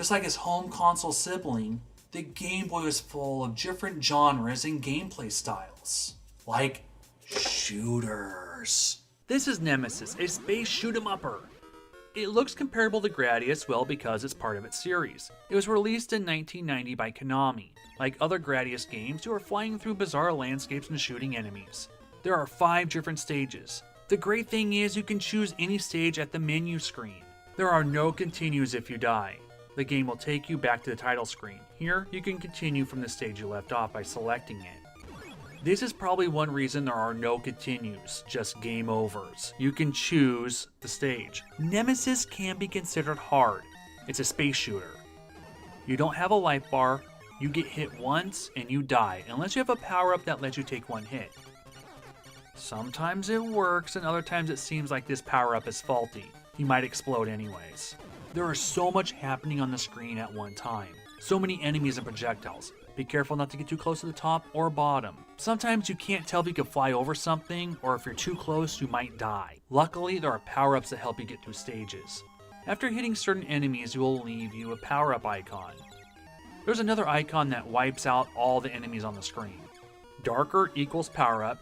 Just like his home console sibling, the Game Boy was full of different genres and gameplay styles, like shooters. This is Nemesis, a space shoot-'em-upper. It looks comparable to Gradius, well, because it's part of its series. It was released in 1990 by Konami. Like other Gradius games, you are flying through bizarre landscapes and shooting enemies. There are 5 different stages. The great thing is you can choose any stage at the menu screen. There are no continues if you die. The game will take you back to the title screen. Here, you can continue from the stage you left off by selecting it. This is probably one reason there are no continues, just game overs. You can choose the stage. Nemesis can be considered hard. It's a space shooter. You don't have a life bar, you get hit once and you die, unless you have a power-up that lets you take one hit. Sometimes it works, and other times it seems like this power-up is faulty. You might explode anyways. There is so much happening on the screen at one time. So many enemies and projectiles. Be careful not to get too close to the top or bottom. Sometimes you can't tell if you can fly over something, or if you're too close you might die. Luckily, there are power-ups that help you get through stages. After hitting certain enemies, it will leave you a power-up icon. There's another icon that wipes out all the enemies on the screen. Darker equals power-up,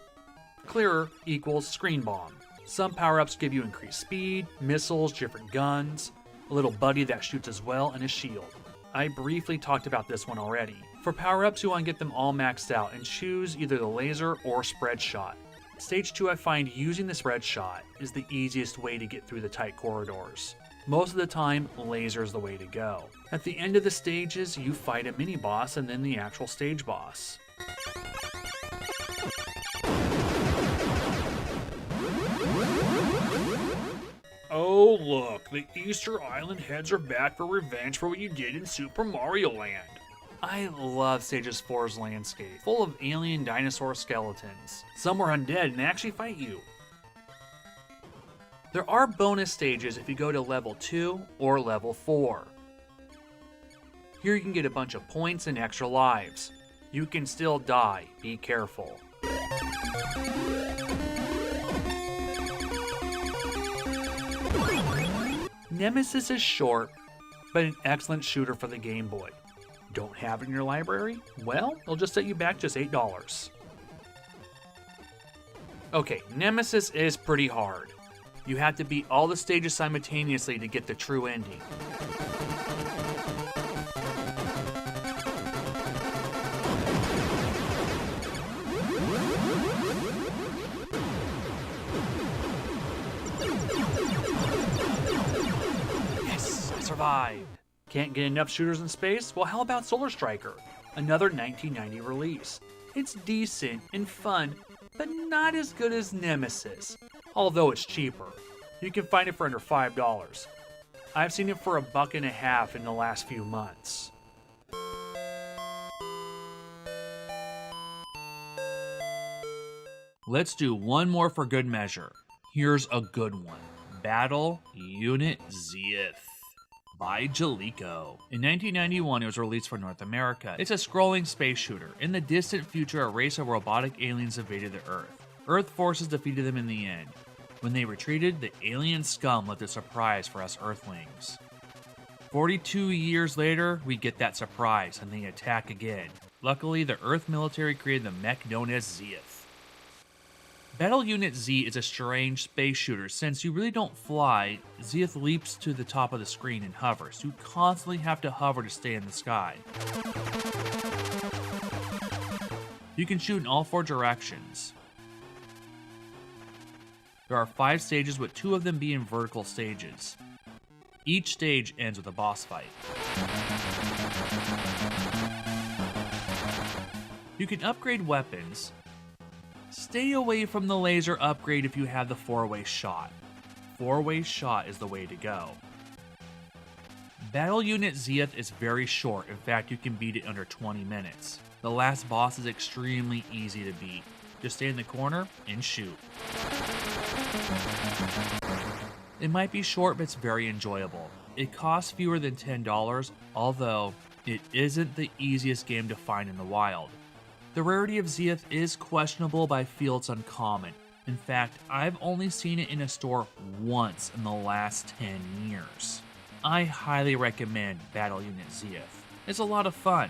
clearer equals screen bomb. Some power-ups give you increased speed, missiles, different guns, a little buddy that shoots as well, and a shield. I briefly talked about this one already. For power-ups, you want to get them all maxed out and choose either the laser or spread shot. Stage 2, I find using the spread shot is the easiest way to get through the tight corridors. Most of the time, laser is the way to go. At the end of the stages, you fight a mini-boss and then the actual stage boss. Oh look, the Easter Island heads are back for revenge for what you did in Super Mario Land. I love Stages 4's landscape, full of alien dinosaur skeletons. Some are undead and they actually fight you. There are bonus stages if you go to level 2 or level 4. Here you can get a bunch of points and extra lives. You can still die, be careful. Nemesis is short, but an excellent shooter for the Game Boy. Don't have it in your library? Well, they'll just set you back just $8. Okay, Nemesis is pretty hard. You have to beat all the stages simultaneously to get the true ending. Yes, I survived. Can't get enough shooters in space? Well, how about Solar Striker? Another 1990 release. It's decent and fun, but not as good as Nemesis, although it's cheaper. You can find it for under $5. I've seen it for $1.50 in the last few months. Let's do one more for good measure. Here's a good one. Battle Unit Zenith by Jaleco. In 1991, it was released for North America. It's a scrolling space shooter. In the distant future, a race of robotic aliens invaded the Earth. Earth forces defeated them in the end. When they retreated, the alien scum left a surprise for us Earthlings. 42 years later, we get that surprise, and they attack again. Luckily, the Earth military created the mech known as Zenith. Battle Unit Z is a strange space shooter. Since you really don't fly, Zenith leaps to the top of the screen and hovers. You constantly have to hover to stay in the sky. You can shoot in all 4 directions. There are 5 stages, with 2 of them being vertical stages. Each stage ends with a boss fight. You can upgrade weapons. Stay away from the laser upgrade if you have the 4-way shot. 4-way shot is the way to go. Battle Unit Zenith is very short. In fact, you can beat it under 20 minutes. The last boss is extremely easy to beat. Just stay in the corner and shoot. It might be short, but it's very enjoyable. It costs fewer than $10, although it isn't the easiest game to find in the wild. The rarity of Zenith is questionable, but I feel it's uncommon. In fact, I've only seen it in a store once in the last 10 years. I highly recommend Battle Unit Zenith. It's a lot of fun.